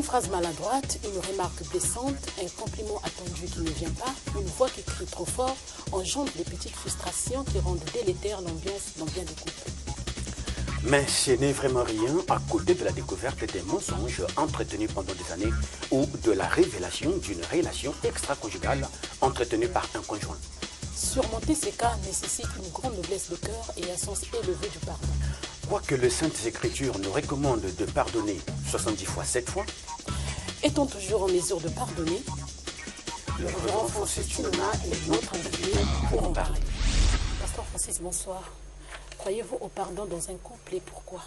phrase maladroite, une remarque blessante, un compliment attendu qui ne vient pas, une voix qui crie trop fort, engendre des petites frustrations qui rendent délétère l'ambiance dans bien des couples. Mais ce n'est vraiment rien à côté de la découverte des mensonges entretenus pendant des années ou de la révélation d'une relation extra-conjugale entretenue par un conjoint. Surmonter ces cas nécessite une grande noblesse de cœur et un sens élevé du pardon. Quoique les Saintes Écritures nous recommandent de pardonner 70 fois 7 fois, est-on toujours en mesure de pardonner? Le révérend Francis Tshiloma est notre invité pour en parler. Pasteur Francis, bonsoir. Croyez-vous au pardon dans un couple et pourquoi?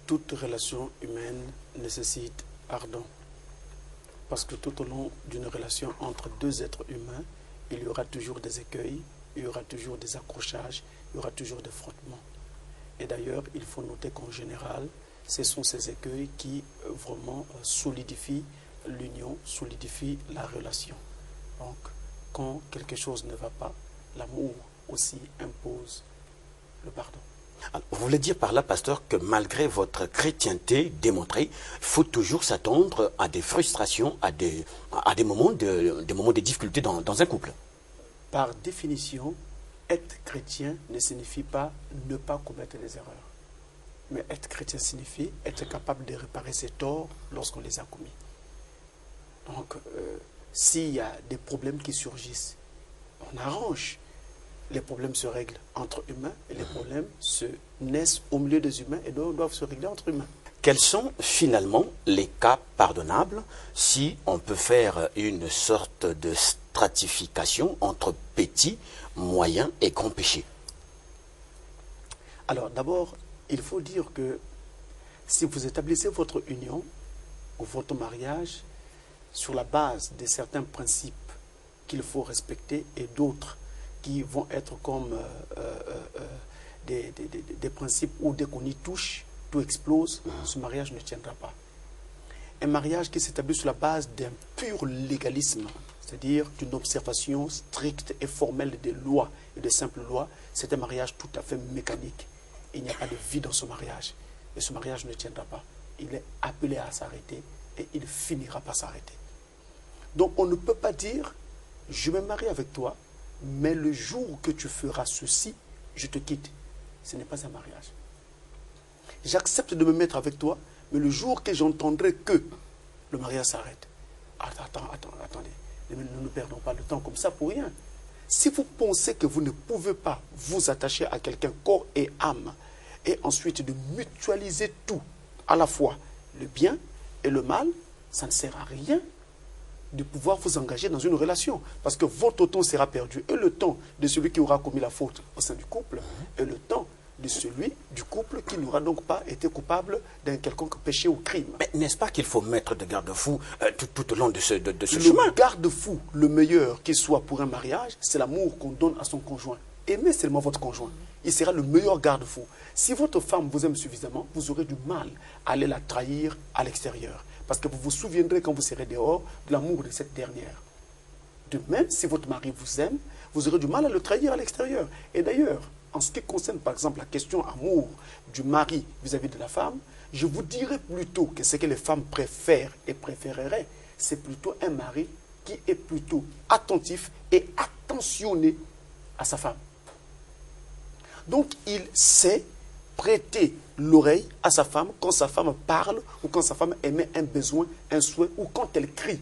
Toute relation humaine nécessite pardon. Parce que tout au long d'une relation entre deux êtres humains, il y aura toujours des écueils, il y aura toujours des accrochages, il y aura toujours des frottements. Et d'ailleurs, il faut noter qu'en général, ce sont ces écueils qui vraiment solidifient l'union, solidifient la relation. Donc, quand quelque chose ne va pas, l'amour aussi impose le pardon. Alors, vous voulez dire par là, pasteur, que malgré votre chrétienté démontrée, il faut toujours s'attendre à des frustrations, à des moments de difficulté dans un couple? Par définition, être chrétien ne signifie pas ne pas commettre des erreurs. Mais être chrétien signifie être capable de réparer ses torts lorsqu'on les a commis. Donc, s'il y a des problèmes qui surgissent, on arrange. Les problèmes se règlent entre humains et les problèmes se naissent au milieu des humains et doivent se régler entre humains. Quels sont finalement les cas pardonnables si on peut faire une sorte de stratification entre petits, moyens et grands péchés? Alors d'abord, il faut dire que si vous établissez votre union ou votre mariage sur la base de certains principes qu'il faut respecter et d'autres qui vont être comme des principes où dès qu'on y touche, tout explose, ce mariage ne tiendra pas. Un mariage qui s'établit sur la base d'un pur légalisme, c'est-à-dire d'une observation stricte et formelle des lois et de simples lois, c'est un mariage tout à fait mécanique. Il n'y a pas de vie dans ce mariage. Et ce mariage ne tiendra pas. Il est appelé à s'arrêter et il finira par s'arrêter. Donc on ne peut pas dire, je me marie avec toi, mais le jour que tu feras ceci, je te quitte. Ce n'est pas un mariage. J'accepte de me mettre avec toi, mais le jour que j'entendrai que le mariage s'arrête. Attendez. Ne nous perdons pas le temps comme ça pour rien. Si vous pensez que vous ne pouvez pas vous attacher à quelqu'un corps et âme, et ensuite de mutualiser tout, à la fois le bien et le mal, ça ne sert à rien de pouvoir vous engager dans une relation. Parce que votre temps sera perdu. Et le temps de celui qui aura commis la faute au sein du couple, et le temps de celui du couple qui n'aura donc pas été coupable d'un quelconque péché ou crime. Mais n'est-ce pas qu'il faut mettre des garde-fous tout au long de ce chemin? Le garde-fou, le meilleur qu'il soit pour un mariage, c'est l'amour qu'on donne à son conjoint. Aimez seulement votre conjoint. Il sera le meilleur garde-fou. Si votre femme vous aime suffisamment, vous aurez du mal à aller la trahir à l'extérieur. Parce que vous vous souviendrez quand vous serez dehors de l'amour de cette dernière. De même, si votre mari vous aime, vous aurez du mal à le trahir à l'extérieur. Et d'ailleurs, en ce qui concerne par exemple la question amour du mari vis-à-vis de la femme, je vous dirais plutôt que ce que les femmes préfèrent et préféreraient, c'est plutôt un mari qui est plutôt attentif et attentionné à sa femme. Donc il sait prêter l'oreille à sa femme quand sa femme parle ou quand sa femme émet un besoin, un souhait ou quand elle crie.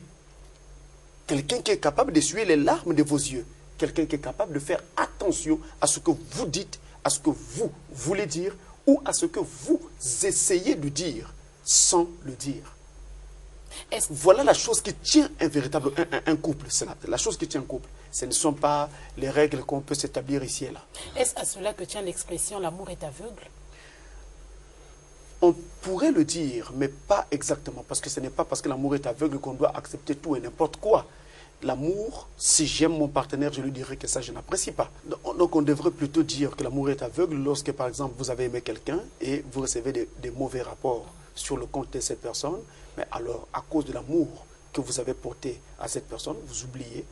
Quelqu'un qui est capable d'essuyer les larmes de vos yeux. Quelqu'un qui est capable de faire attention à ce que vous dites, à ce que vous voulez dire ou à ce que vous essayez de dire sans le dire. Voilà la chose qui tient un couple. C'est la chose qui tient un couple. Ce ne sont pas les règles qu'on peut s'établir ici et là. Est-ce à cela que tient l'expression « l'amour est aveugle » ? On pourrait le dire, mais pas exactement. Parce que ce n'est pas parce que l'amour est aveugle qu'on doit accepter tout et n'importe quoi. L'amour, si j'aime mon partenaire, je lui dirais que ça, je n'apprécie pas. Donc on devrait plutôt dire que l'amour est aveugle lorsque, par exemple, vous avez aimé quelqu'un et vous recevez des mauvais rapports sur le compte de cette personne. Mais alors, à cause de l'amour que vous avez porté à cette personne, vous oubliez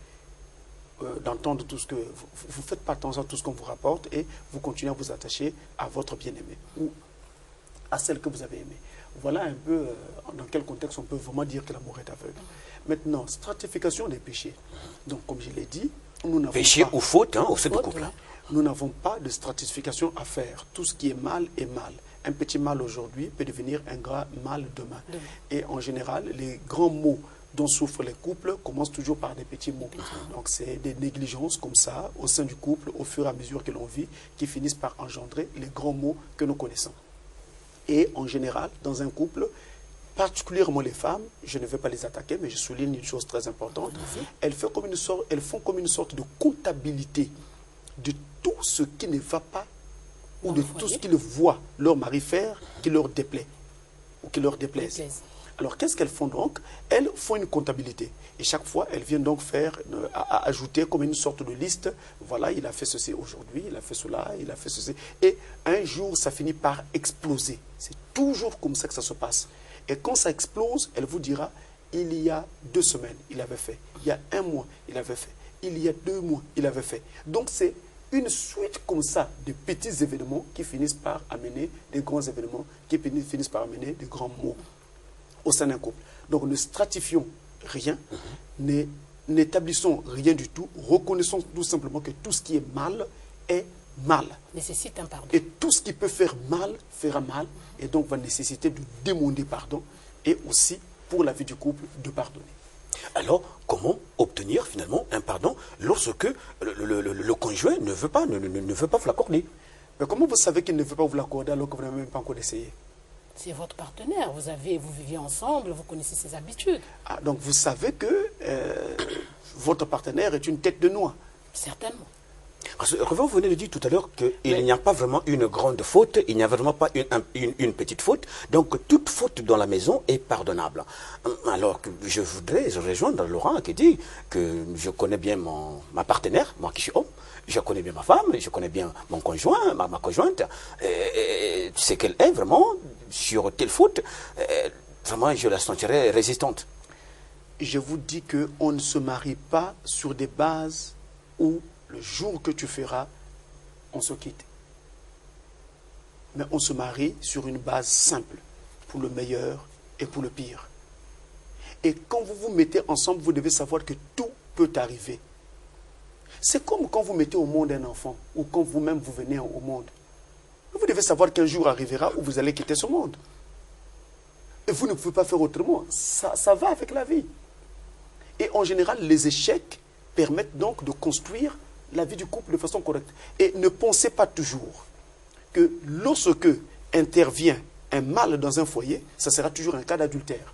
d'entendre tout ce que... Vous ne faites pas attention à tout ce qu'on vous rapporte et vous continuez à vous attacher à votre bien-aimé ou à celle que vous avez aimée. Voilà un peu dans quel contexte on peut vraiment dire que l'amour est aveugle. Maintenant, stratification des péchés. Donc, comme je l'ai dit, nous n'avons Péché pas... ou faute, hein, au sein du Faute, couple. ouais. Nous n'avons pas de stratification à faire. Tout ce qui est mal est mal. Un petit mal aujourd'hui peut devenir un grand mal demain. Et en général, les grands maux dont souffrent les couples commencent toujours par des petits maux. Donc c'est des négligences comme ça au sein du couple, au fur et à mesure que l'on vit, qui finissent par engendrer les grands maux que nous connaissons. Et en général, dans un couple, particulièrement les femmes, je ne vais pas les attaquer, mais je souligne une chose très importante, elles font comme une sorte de comptabilité de tout ce qui ne va pas ou de tout ce qu'ils voient leur mari faire qui leur déplaît ou qui leur déplaise. Alors qu'est-ce qu'elles font donc? Elles font une comptabilité. Et chaque fois, elles viennent donc faire, ajouter comme une sorte de liste. Voilà, il a fait ceci aujourd'hui, il a fait cela, il a fait ceci. Et un jour, ça finit par exploser. C'est toujours comme ça que ça se passe. Et quand ça explose, elle vous dira, il y a 2 semaines, il avait fait. Il y a 1 mois, il avait fait. Il y a 2 mois, il avait fait. Donc c'est une suite comme ça de petits événements qui finissent par amener des grands événements, qui finissent par amener des grands maux au sein d'un couple. Donc ne stratifions rien, n'établissons rien du tout, reconnaissons tout simplement que tout ce qui est mal est mal. Nécessite un pardon. Et tout ce qui peut faire mal, fera mal, et donc va nécessiter de demander pardon, et aussi, pour la vie du couple, de pardonner. Alors, comment obtenir finalement un pardon lorsque le conjoint ne veut pas vous l'accorder? Mais comment vous savez qu'il ne veut pas vous l'accorder alors que vous n'avez même pas encore essayé? C'est votre partenaire. Vous vivez ensemble, vous connaissez ses habitudes. Ah, donc vous savez que votre partenaire est une tête de noix. Certainement. Parce que vous venez de dire tout à l'heure qu'il n'y a pas vraiment une grande faute, il n'y a vraiment pas une petite faute. Donc toute faute dans la maison est pardonnable. Alors que je voudrais rejoindre Laurent qui dit que je connais bien ma partenaire, moi qui suis homme, je connais bien ma femme, je connais bien mon conjoint, ma conjointe, et c'est qu'elle est vraiment sur telle faute, vraiment je la sentirais résistante. Je vous dis qu'on ne se marie pas sur des bases où le jour que tu feras, on se quitte. Mais on se marie sur une base simple, pour le meilleur et pour le pire. Et quand vous vous mettez ensemble, vous devez savoir que tout peut arriver. C'est comme quand vous mettez au monde un enfant, ou quand vous-même vous venez au monde. Vous devez savoir qu'un jour arrivera où vous allez quitter ce monde. Et vous ne pouvez pas faire autrement. Ça va avec la vie. Et en général, les échecs permettent donc de construire la vie du couple de façon correcte. Et ne pensez pas toujours que lorsque intervient un mal dans un foyer, ça sera toujours un cas d'adultère.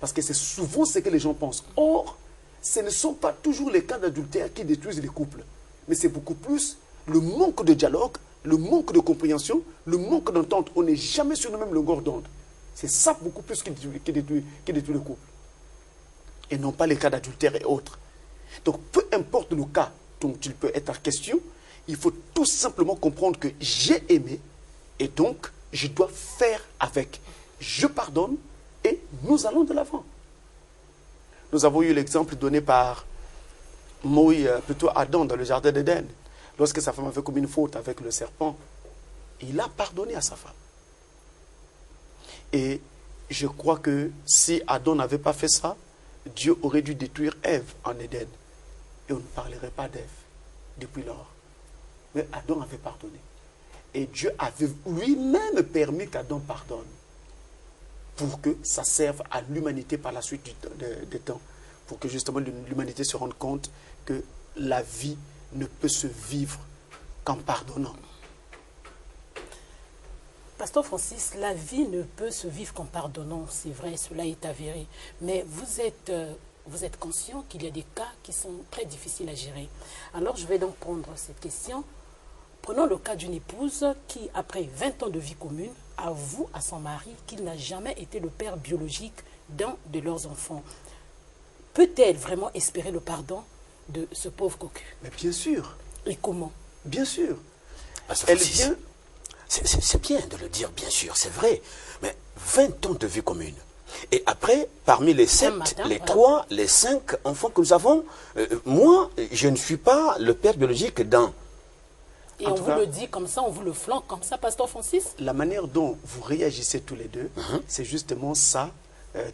Parce que c'est souvent ce que les gens pensent. Or, ce ne sont pas toujours les cas d'adultère qui détruisent les couples. Mais c'est beaucoup plus le manque de dialogue, le manque de compréhension, le manque d'entente. On n'est jamais sur le même longueur d'onde. C'est ça beaucoup plus qui détruit le couple. Et non pas les cas d'adultère et autres. Donc, peu importe le cas dont il peut être en question, il faut tout simplement comprendre que j'ai aimé et donc je dois faire avec. Je pardonne et nous allons de l'avant. Nous avons eu l'exemple donné par plutôt Adam dans le jardin d'Éden. Lorsque sa femme avait commis une faute avec le serpent, il a pardonné à sa femme. Et je crois que si Adam n'avait pas fait ça, Dieu aurait dû détruire Ève en Éden. Et on ne parlerait pas d'Ève depuis lors. Mais Adam avait pardonné. Et Dieu avait lui-même permis qu'Adam pardonne pour que ça serve à l'humanité par la suite des temps. Pour que justement l'humanité se rende compte que la vie ne peut se vivre qu'en pardonnant. Pasteur Francis, la vie ne peut se vivre qu'en pardonnant, c'est vrai, cela est avéré. Mais vous êtes conscient qu'il y a des cas qui sont très difficiles à gérer. Alors je vais donc prendre cette question. Prenons le cas d'une épouse qui, après 20 ans de vie commune, avoue à son mari qu'il n'a jamais été le père biologique d'un de leurs enfants. Peut-elle vraiment espérer le pardon de ce pauvre cocu? Mais bien sûr. Et comment? Bien sûr. Elle vient... C'est bien de le dire, bien sûr, c'est vrai. Mais 20 ans de vie commune. Et après, parmi les 7, les 3, les 5 enfants que nous avons, moi, je ne suis pas le père biologique d'un. Et on vous le dit comme ça, on vous le flanque comme ça, Pasteur Francis? La manière dont vous réagissez tous les deux, c'est justement ça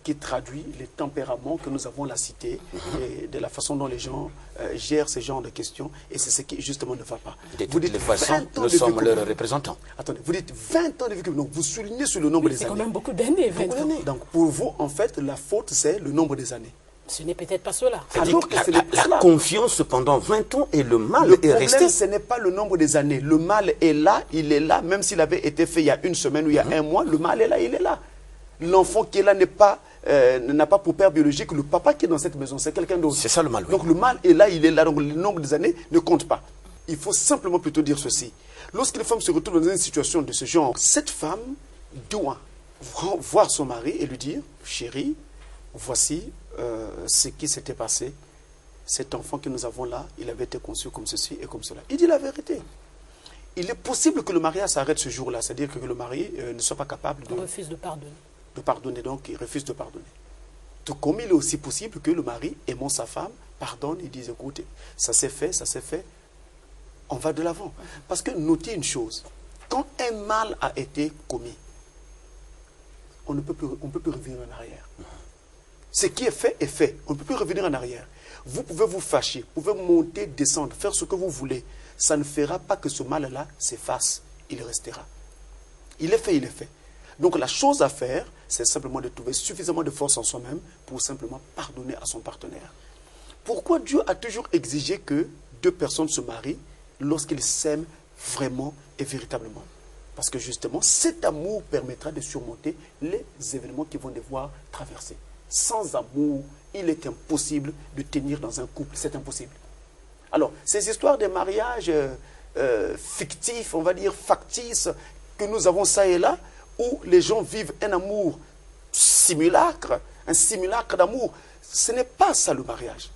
qui traduit les tempéraments que nous avons à la cité et de la façon dont les gens gèrent ce genre de questions. Et c'est ce qui justement ne va pas. De toutes les façons, nous sommes leurs représentants. Attendez, vous dites 20 ans de vie commune, donc vous soulignez sur le nombre des années. C'est quand même beaucoup d'années, 20 ans. Donc pour vous, en fait, la faute, c'est le nombre des années. Ce n'est peut-être pas cela. Alors que ce n'est pas La cela. confiance pendant 20 ans et le mal Le est resté. problème, ce n'est pas le nombre des années. Le mal est là, il est là. Même s'il avait été fait il y a une semaine ou il y a un mois, le mal est là, il est là. L'enfant qui est là n'a pas pour père biologique le papa qui est dans cette maison, c'est quelqu'un d'autre. C'est ça le mal. Oui. Donc le mal est là, il est là. Donc le nombre des années ne compte pas. Il faut simplement plutôt dire ceci. Lorsqu'une femme se retrouve dans une situation de ce genre, cette femme doit voir son mari et lui dire, chérie, voici ce qui s'était passé. Cet enfant que nous avons là, il avait été conçu comme ceci et comme cela. Il dit la vérité. Il est possible que le mariage s'arrête ce jour-là, c'est-à-dire que le mari ne soit pas capable On refuse de pardonner. de pardonner, donc il refuse de pardonner. Tout comme il est aussi possible que le mari, aimant sa femme, pardonne et dise, écoutez, ça s'est fait, on va de l'avant. Parce que notez une chose, quand un mal a été commis, on ne peut plus revenir en arrière. Ce qui est fait, on ne peut plus revenir en arrière. Vous pouvez vous fâcher, vous pouvez monter, descendre, faire ce que vous voulez. Ça ne fera pas que ce mal-là s'efface, il restera. Il est fait, il est fait. Donc la chose à faire, c'est simplement de trouver suffisamment de force en soi-même pour simplement pardonner à son partenaire. Pourquoi Dieu a toujours exigé que deux personnes se marient lorsqu'ils s'aiment vraiment et véritablement? Parce que justement, cet amour permettra de surmonter les événements qu'ils vont devoir traverser. Sans amour, il est impossible de tenir dans un couple. C'est impossible. Alors, ces histoires de mariages fictifs, on va dire factices, que nous avons ça et là, où les gens vivent un amour simulacre, un simulacre d'amour, ce n'est pas ça le mariage.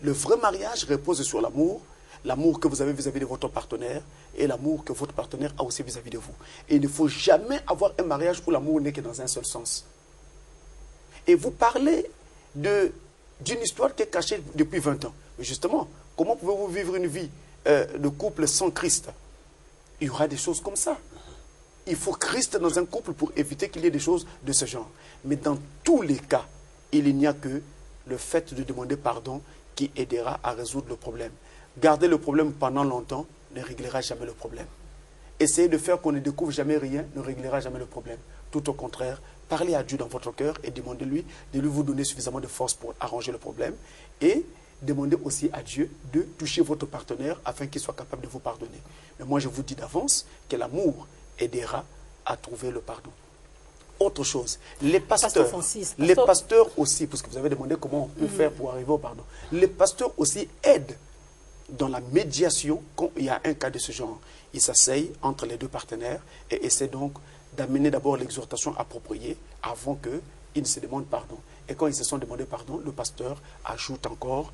Le vrai mariage repose sur l'amour, l'amour que vous avez vis-à-vis de votre partenaire et l'amour que votre partenaire a aussi vis-à-vis de vous. Et il ne faut jamais avoir un mariage où l'amour n'est que dans un seul sens. Et vous parlez d'une histoire qui est cachée depuis 20 ans. Mais justement, comment pouvez-vous vivre une vie de couple sans Christ? Il y aura des choses comme ça. Il faut Christ dans un couple pour éviter qu'il y ait des choses de ce genre. Mais dans tous les cas, il n'y a que le fait de demander pardon qui aidera à résoudre le problème. Garder le problème pendant longtemps ne réglera jamais le problème. Essayer de faire qu'on ne découvre jamais rien ne réglera jamais le problème. Tout au contraire, parlez à Dieu dans votre cœur et demandez-lui de lui vous donner suffisamment de force pour arranger le problème. Et demandez aussi à Dieu de toucher votre partenaire afin qu'il soit capable de vous pardonner. Mais moi, je vous dis d'avance que l'amour aidera à trouver le pardon. Autre chose, les pasteurs, aussi, parce que vous avez demandé comment on peut faire pour arriver au pardon, les pasteurs aussi aident dans la médiation quand il y a un cas de ce genre. Ils s'asseyent entre les deux partenaires et essaient donc d'amener d'abord l'exhortation appropriée avant qu'ils ne se demandent pardon. Et quand ils se sont demandé pardon, le pasteur ajoute encore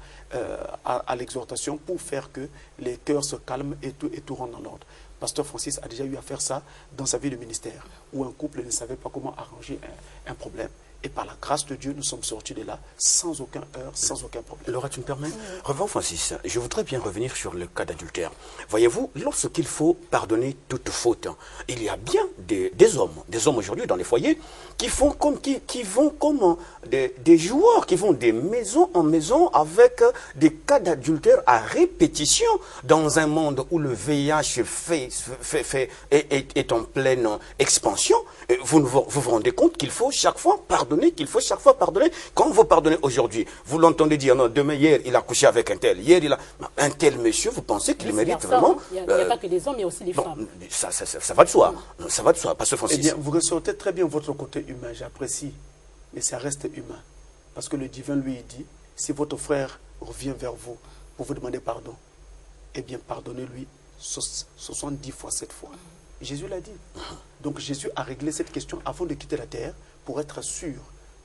à l'exhortation pour faire que les cœurs se calment et tout rentre dans l'ordre. Pasteur Francis a déjà eu à faire ça dans sa vie de ministère, où un couple ne savait pas comment arranger un problème. Et par la grâce de Dieu, nous sommes sortis de là sans aucun heurt, sans aucun problème. Laura, tu me permets? Revenons, Francis. Je voudrais bien revenir sur le cas d'adultère. Voyez-vous, lorsqu'il faut pardonner toute faute, il y a bien des hommes aujourd'hui dans les foyers qui vont comme des joueurs, qui vont de maison en maison avec des cas d'adultère à répétition dans un monde où le VIH est en pleine expansion. Vous vous rendez compte qu'il faut chaque fois pardonner. Quand vous pardonnez aujourd'hui, vous l'entendez dire, non, demain, hier, il a couché avec un tel. Hier, il a... Un tel monsieur, vous pensez qu'il mérite vraiment... Il n'y a pas que les hommes, il y a aussi les femmes. Ça va de soi. Ça va de soi, Pasteur Francis. Eh bien, vous ressortez très bien votre côté humain, j'apprécie. Mais ça reste humain. Parce que le divin, lui, dit, si votre frère revient vers vous pour vous demander pardon, eh bien, pardonnez-lui 70 fois 7 fois. Jésus l'a dit. Donc Jésus a réglé cette question avant de quitter la terre pour être sûr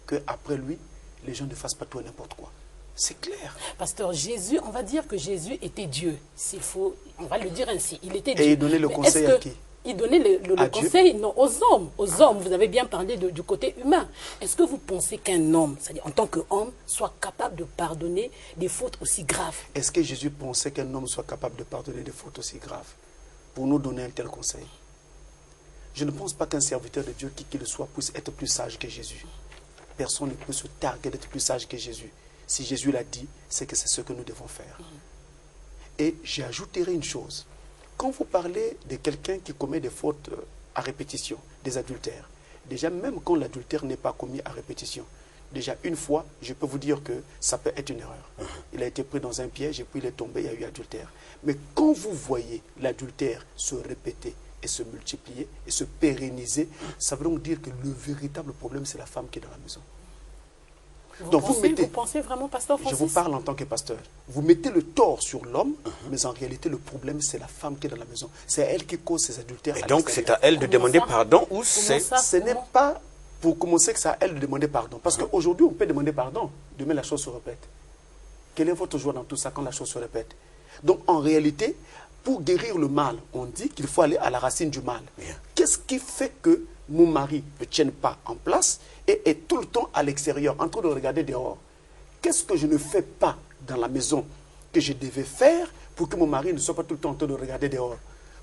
qu'après lui, les gens ne fassent pas tout et n'importe quoi. C'est clair. Pasteur, Jésus, on va dire que Jésus était Dieu. S'il faut, on va le dire ainsi. Il était Dieu. Et il donnait le conseil à qui? il donnait le conseil non, aux hommes. Aux hommes, vous avez bien parlé du côté humain. Est-ce que vous pensez qu'un homme, c'est-à-dire en tant qu'homme, soit capable de pardonner des fautes aussi graves? Est-ce que Jésus pensait qu'un homme soit capable de pardonner des fautes aussi graves pour nous donner un tel conseil? Je ne pense pas qu'un serviteur de Dieu, qui qu'il soit, puisse être plus sage que Jésus. Personne ne peut se targuer d'être plus sage que Jésus. Si Jésus l'a dit, c'est que c'est ce que nous devons faire. Et j'ajouterai une chose. Quand vous parlez de quelqu'un qui commet des fautes à répétition, des adultères, déjà même quand l'adultère n'est pas commis à répétition, déjà une fois, je peux vous dire que ça peut être une erreur. Il a été pris dans un piège et puis il est tombé, il y a eu adultère. Mais quand vous voyez l'adultère se répéter et se multiplier et se pérenniser, ça veut donc dire que le véritable problème, c'est la femme qui est dans la maison. Donc vous pensez vraiment, pasteur Francis? Je vous parle en tant que pasteur. Vous mettez le tort sur l'homme, mais en réalité, le problème, c'est la femme qui est dans la maison. C'est elle qui cause ces adultères. Et donc, c'est à elle de demander pardon ou c'est... Ce n'est pas pour commencer que c'est à elle de demander pardon. Parce qu'aujourd'hui, on peut demander pardon. Demain, la chose se répète. Quelle est votre joie dans tout ça quand la chose se répète? Donc, en réalité, pour guérir le mal, on dit qu'il faut aller à la racine du mal. Qu'est-ce qui fait que mon mari ne tienne pas en place et est tout le temps à l'extérieur, en train de regarder dehors? Qu'est-ce que je ne fais pas dans la maison que je devais faire pour que mon mari ne soit pas tout le temps en train de regarder dehors?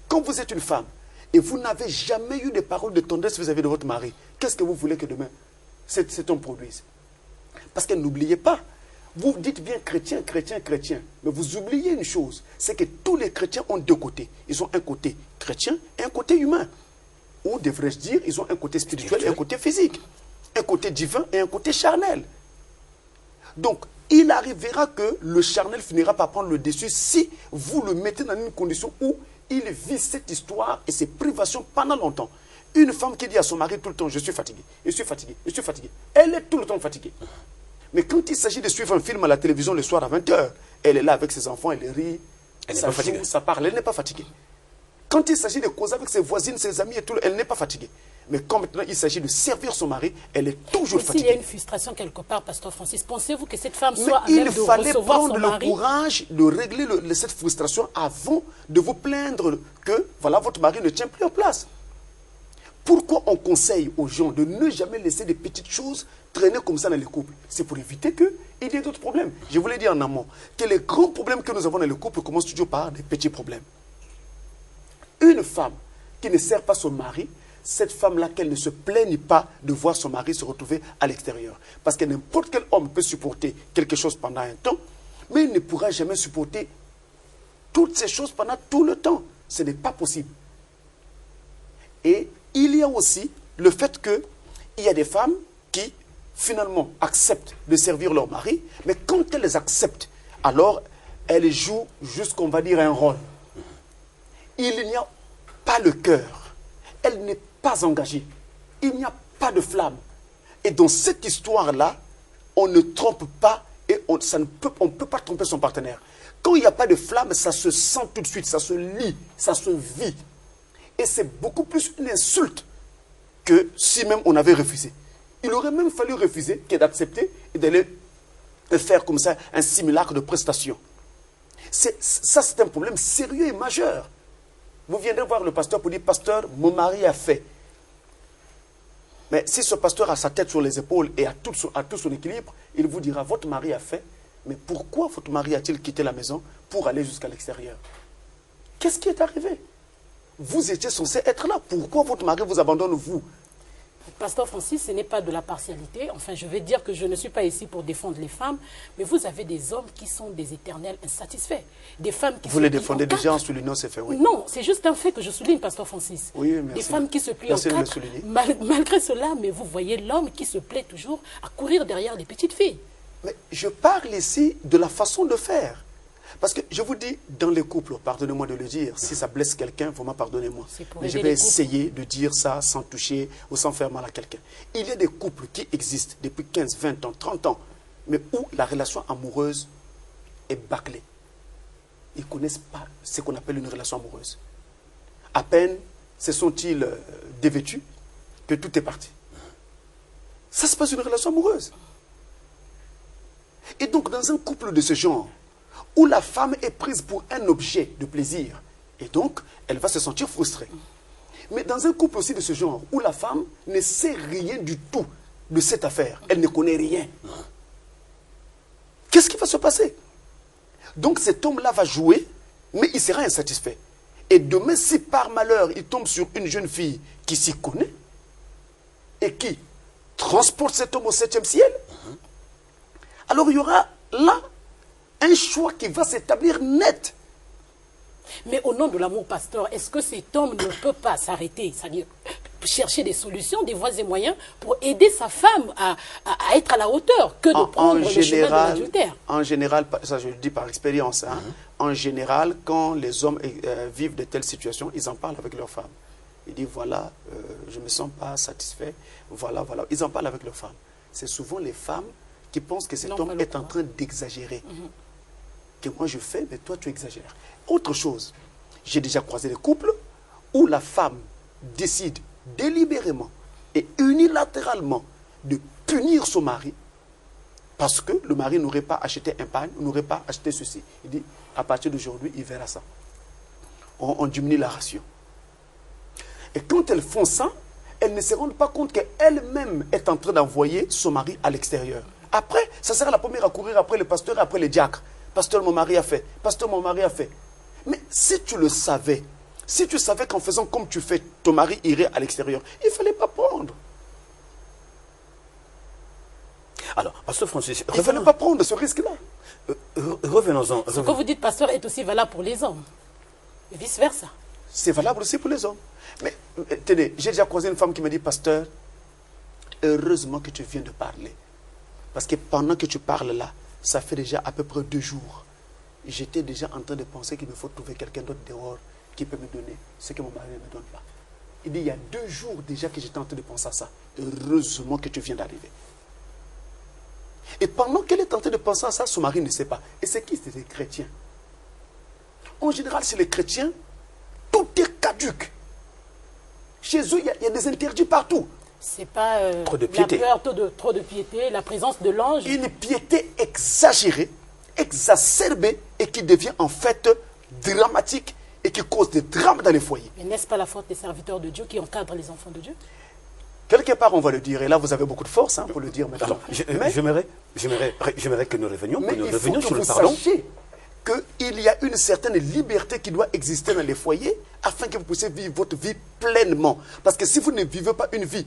Quand vous êtes une femme et vous n'avez jamais eu de paroles de tendresse vis-à-vis de votre mari, qu'est-ce que vous voulez que demain cet homme produise? Parce que n'oubliez pas, vous dites bien chrétien, chrétien, chrétien, mais vous oubliez une chose, c'est que tous les chrétiens ont deux côtés. Ils ont un côté chrétien et un côté humain. Ou devrais-je dire, ils ont un côté spirituel et un côté physique. Un côté divin et un côté charnel. Donc, il arrivera que le charnel finira par prendre le dessus si vous le mettez dans une condition où il vit cette histoire et ces privations pendant longtemps. Une femme qui dit à son mari tout le temps, je suis fatiguée, je suis fatiguée, je suis fatiguée. Elle est tout le temps fatiguée. Mais quand il s'agit de suivre un film à la télévision le soir à 20 h, elle est là avec ses enfants, elle rit, ça joue, ça parle, elle n'est pas fatiguée. Quand il s'agit de causer avec ses voisines, ses amis et tout, elle n'est pas fatiguée. Mais quand maintenant il s'agit de servir son mari, elle est toujours fatiguée. S'il y a une frustration quelque part, pasteur Francis, pensez-vous que cette femme soit à même de recevoir son mari? Il fallait prendre le courage de régler cette frustration avant de vous plaindre que voilà, votre mari ne tient plus en place. Pourquoi on conseille aux gens de ne jamais laisser des petites choses traîner comme ça dans les couples? C'est pour éviter qu'il y ait d'autres problèmes. Je vous l'ai dit en amont, que les grands problèmes que nous avons dans les couples commencent toujours par des petits problèmes. Une femme qui ne sert pas son mari, cette femme-là, qu'elle ne se plaigne pas de voir son mari se retrouver à l'extérieur. Parce que n'importe quel homme peut supporter quelque chose pendant un temps, mais il ne pourra jamais supporter toutes ces choses pendant tout le temps. Ce n'est pas possible. Et il y a aussi le fait qu'il y a des femmes qui, finalement, acceptent de servir leur mari, mais quand elles acceptent, alors elles jouent juste, qu'on va dire, un rôle. Il n'y a pas le cœur. Elle n'est pas engagée. Il n'y a pas de flamme. Et dans cette histoire-là, on ne trompe pas et on ne peut pas tromper son partenaire. Quand il n'y a pas de flamme, ça se sent tout de suite, ça se lit, ça se vit. Et c'est beaucoup plus une insulte que si même on avait refusé. Il aurait même fallu refuser que d'accepter et d'aller faire comme ça un simulacre de prestation. Ça, c'est un problème sérieux et majeur. Vous viendrez voir le pasteur pour dire, pasteur, mon mari a fait. Mais si ce pasteur a sa tête sur les épaules et a tout son équilibre, il vous dira, votre mari a fait, mais pourquoi votre mari a-t-il quitté la maison pour aller jusqu'à l'extérieur? Qu'est-ce qui est arrivé? Vous étiez censé être là. Pourquoi votre mari vous abandonne, vous? Pasteur Francis, ce n'est pas de la partialité. Enfin, je vais dire que je ne suis pas ici pour défendre les femmes, mais vous avez des hommes qui sont des éternels insatisfaits. Des femmes qui vous les défendez déjà en soulignant ces faits, oui. Non, c'est juste un fait que je souligne, pasteur Francis. Oui, merci. Des femmes qui se plient en quatre. Malgré cela, mais vous voyez l'homme qui se plaît toujours à courir derrière les petites filles. Mais je parle ici de la façon de faire. Parce que je vous dis, dans les couples, pardonnez-moi de le dire, si ça blesse quelqu'un, vraiment pardonnez-moi. Mais je vais essayer de dire ça sans toucher ou sans faire mal à quelqu'un. Il y a des couples qui existent depuis 15, 20 ans, 30 ans, mais où la relation amoureuse est bâclée. Ils ne connaissent pas ce qu'on appelle une relation amoureuse. À peine se sont-ils dévêtus que tout est parti. Ça, c'est pas une relation amoureuse. Et donc, dans un couple de ce genre, où la femme est prise pour un objet de plaisir, et donc, elle va se sentir frustrée. Mais dans un couple aussi de ce genre, où la femme ne sait rien du tout de cette affaire, elle ne connaît rien, qu'est-ce qui va se passer? Donc cet homme-là va jouer, mais il sera insatisfait. Et demain, si par malheur, il tombe sur une jeune fille qui s'y connaît, et qui transporte cet homme au 7e ciel, alors il y aura là un choix qui va s'établir net. Mais au nom de l'amour, pasteur, est-ce que cet homme ne peut pas s'arrêter, c'est-à-dire chercher des solutions, des voies et moyens pour aider sa femme à être à la hauteur que de prendre le chemin de l'adultère? En général, ça je le dis par expérience, hein, en général, quand les hommes vivent de telles situations, ils en parlent avec leurs femmes. Ils disent, voilà, je ne me sens pas satisfait, voilà, voilà. Ils en parlent avec leurs femmes. C'est souvent les femmes qui pensent que cet homme est en train d'exagérer. Que moi je fais, mais toi tu exagères. Autre chose, j'ai déjà croisé des couples où la femme décide délibérément et unilatéralement de punir son mari parce que le mari n'aurait pas acheté un pain, n'aurait pas acheté ceci. Il dit, à partir d'aujourd'hui, il verra ça. On diminue la ration. Et quand elles font ça, elles ne se rendent pas compte qu'elle-même est en train d'envoyer son mari à l'extérieur. Après, ça sera la première à courir après le pasteur et après les diacres. Pasteur, mon mari a fait. Pasteur, mon mari a fait. Mais si tu le savais, si tu savais qu'en faisant comme tu fais, ton mari irait à l'extérieur, il ne fallait pas prendre. Alors, pasteur Francis, il ne fallait pas prendre ce risque-là. Revenons-en. Ce que vous dites, pasteur, est aussi valable pour les hommes. Et vice-versa. C'est valable aussi pour les hommes. Mais tenez, j'ai déjà croisé une femme qui m'a dit, pasteur, heureusement que tu viens de parler. Parce que pendant que tu parles là, ça fait déjà à peu près 2 jours. J'étais déjà en train de penser qu'il me faut trouver quelqu'un d'autre dehors qui peut me donner ce que mon mari ne me donne pas. Il dit, il y a 2 jours déjà que j'étais en train de penser à ça. Heureusement que tu viens d'arriver. Et pendant qu'elle est en train de penser à ça, son mari ne sait pas. Et c'est qui? C'est les chrétiens. En général, c'est les chrétiens. Tout est caduc. Chez eux, il y a des interdits partout. C'est pas trop de piété. La peur, trop de piété, la présence de l'ange. Une piété exagérée, exacerbée et qui devient en fait dramatique et qui cause des drames dans les foyers. Mais n'est-ce pas la faute des serviteurs de Dieu qui encadrent les enfants de Dieu? Quelque part, on va le dire. Et là, vous avez beaucoup de force pour le dire maintenant. J'aimerais que nous revenions, sur le pardon. pardon. Qu'il y a une certaine liberté qui doit exister dans les foyers afin que vous puissiez vivre votre vie pleinement. Parce que si vous ne vivez pas une vie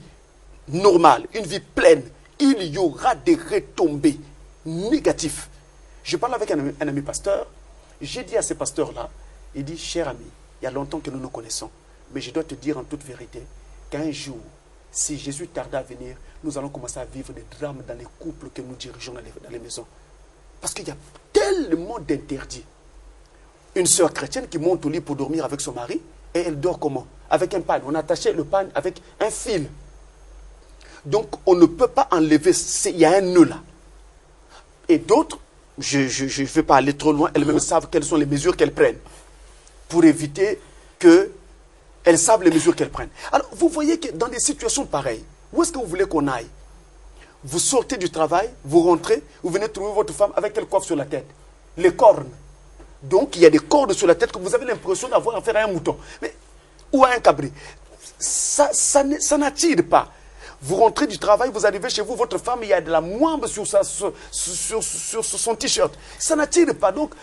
normale, une vie pleine, il y aura des retombées négatives. Je parle avec un ami pasteur. J'ai dit à ce pasteur-là, il dit, cher ami, il y a longtemps que nous nous connaissons, mais je dois te dire en toute vérité qu'un jour, si Jésus tarda à venir, nous allons commencer à vivre des drames dans les couples que nous dirigeons dans les maisons. Parce qu'il y a tellement d'interdits. Une sœur chrétienne qui monte au lit pour dormir avec son mari, et elle dort comment? Avec un pan. On a attaché le pan avec un fil. Donc, on ne peut pas enlever. Il y a un nœud là. Et d'autres, je ne vais pas aller trop loin, elles-mêmes savent quelles sont les mesures qu'elles prennent pour éviter que elles savent les mesures qu'elles prennent. Alors, vous voyez que dans des situations pareilles, où est-ce que vous voulez qu'on aille? Vous sortez du travail, vous rentrez, vous venez trouver votre femme avec quelle coiffe sur la tête? Les cornes. Donc, il y a des cordes sur la tête que vous avez l'impression d'avoir affaire à un mouton. Mais, ou à un cabri. Ça n'attire pas. Vous rentrez du travail, vous arrivez chez vous, votre femme, il y a de la moimbe sur son t-shirt. Ça n'attire pas. Donc,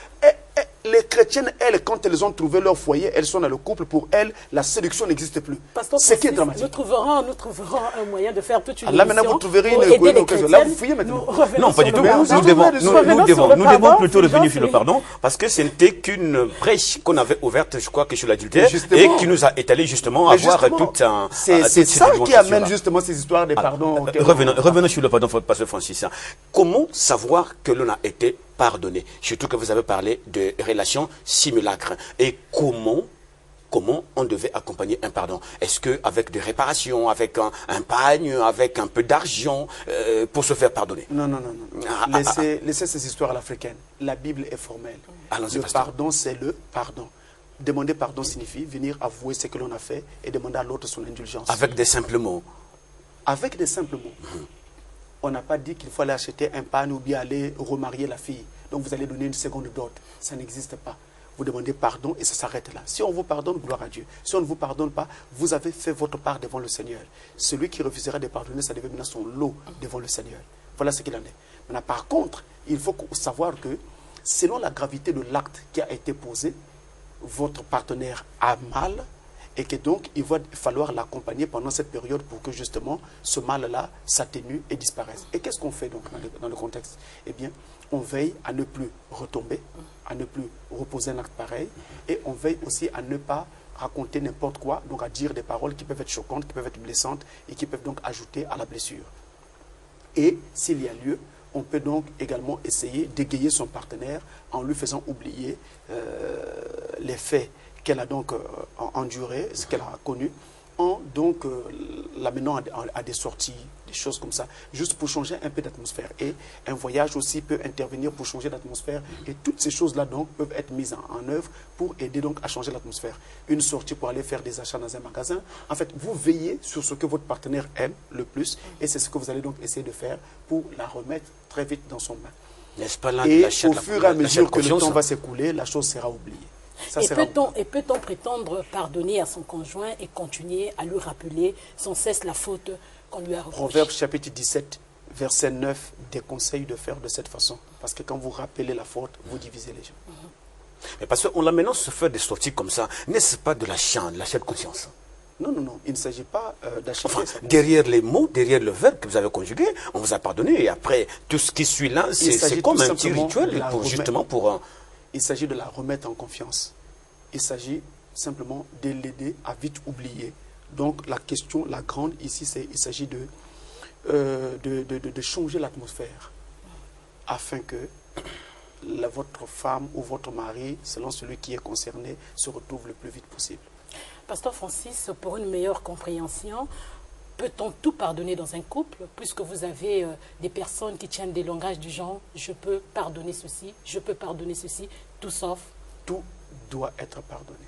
les chrétiennes, elles, quand elles ont trouvé leur foyer, elles sont dans le couple. Pour elles, la séduction n'existe plus. C'est qui est dramatique. Nous trouverons un moyen de faire toute une là, maintenant, vous trouverez une occasion. Là, vous fouillez maintenant. Non, pas du tout. Nous devons plutôt revenir sur le pardon, parce que ce n'était qu'une brèche qu'on avait ouverte, je crois, que sur l'adultère, et qui nous a étalé justement à voir tout un... C'est ça qui amène justement ces histoires des pardons. Revenons sur le pardon, pasteur Francis. Comment savoir que l'on a été pardonné? Surtout que vous avez parlé de relations simulacres. Et comment on devait accompagner un pardon? Est-ce qu'avec des réparations, avec un pagne, avec un peu d'argent, pour se faire pardonner? Non. Laissez ces histoires à l'africaine. La Bible est formelle. Le pardon, c'est le pardon. Demander pardon signifie venir avouer ce que l'on a fait et demander à l'autre son indulgence. Avec des simples mots. Avec des simples mots. On n'a pas dit qu'il faut aller acheter un pan ou bien aller remarier la fille. Donc vous allez donner une seconde dot. Ça n'existe pas. vous demandez pardon et ça s'arrête là. Si on vous pardonne, gloire à Dieu. Si on ne vous pardonne pas, vous avez fait votre part devant le Seigneur. Celui qui refusera de pardonner, ça devient maintenant son lot devant le Seigneur. Voilà ce qu'il en est. Maintenant, par contre, il faut savoir que selon la gravité de l'acte qui a été posé, votre partenaire a mal et que donc il va falloir l'accompagner pendant cette période pour que justement ce mal-là s'atténue et disparaisse. Et qu'est-ce qu'on fait donc dans le contexte? Eh bien, on veille à ne plus retomber, à ne plus reposer un acte pareil et on veille aussi à ne pas raconter n'importe quoi, donc à dire des paroles qui peuvent être choquantes, qui peuvent être blessantes et qui peuvent donc ajouter à la blessure. Et s'il y a lieu, on peut donc également essayer d'égayer son partenaire en lui faisant oublier les faits qu'elle a donc endurés, ce qu'elle a connu, en donc l'amenant à des sorties, des choses comme ça, juste pour changer un peu d'atmosphère. Et un voyage aussi peut intervenir pour changer l'atmosphère. Et toutes ces choses-là donc peuvent être mises en œuvre pour aider donc à changer l'atmosphère. Une sortie pour aller faire des achats dans un magasin. En fait, vous veillez sur ce que votre partenaire aime le plus et c'est ce que vous allez donc essayer de faire pour la remettre très vite dans son bain. N'est-ce pas là, et au fur et à mesure que le temps va s'écouler, la chose sera oubliée. Ça, et peut-on prétendre pardonner à son conjoint et continuer à lui rappeler sans cesse la faute qu'on lui a reprochée? Proverbe chapitre 17, verset 9 déconseille de faire de cette façon. Parce que quand vous rappelez la faute, vous divisez les gens. Mais parce qu'on l'a maintenant se faire des sorties comme ça, n'est-ce pas de l'achat de conscience? Non, non, non, il ne s'agit pas d'acheter. Enfin, derrière les mots, derrière le verbe que vous avez conjugué, on vous a pardonné et après, tout ce qui suit là, c'est comme un petit rituel Il s'agit de la remettre en confiance. Il s'agit simplement de l'aider à vite oublier. Donc la question, la grande ici, il s'agit de changer l'atmosphère afin que votre femme ou votre mari, selon celui qui est concerné, se retrouve le plus vite possible. Pasteur Francis, pour une meilleure compréhension, peut-on tout pardonner dans un couple, puisque vous avez des personnes qui tiennent des langages du genre « je peux pardonner ceci, je peux pardonner ceci », tout sauf? Tout doit être pardonné.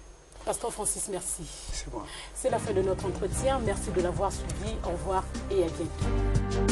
Pasteur Francis, merci. C'est moi. C'est la fin de notre entretien. Merci de l'avoir suivi. Au revoir et à bientôt.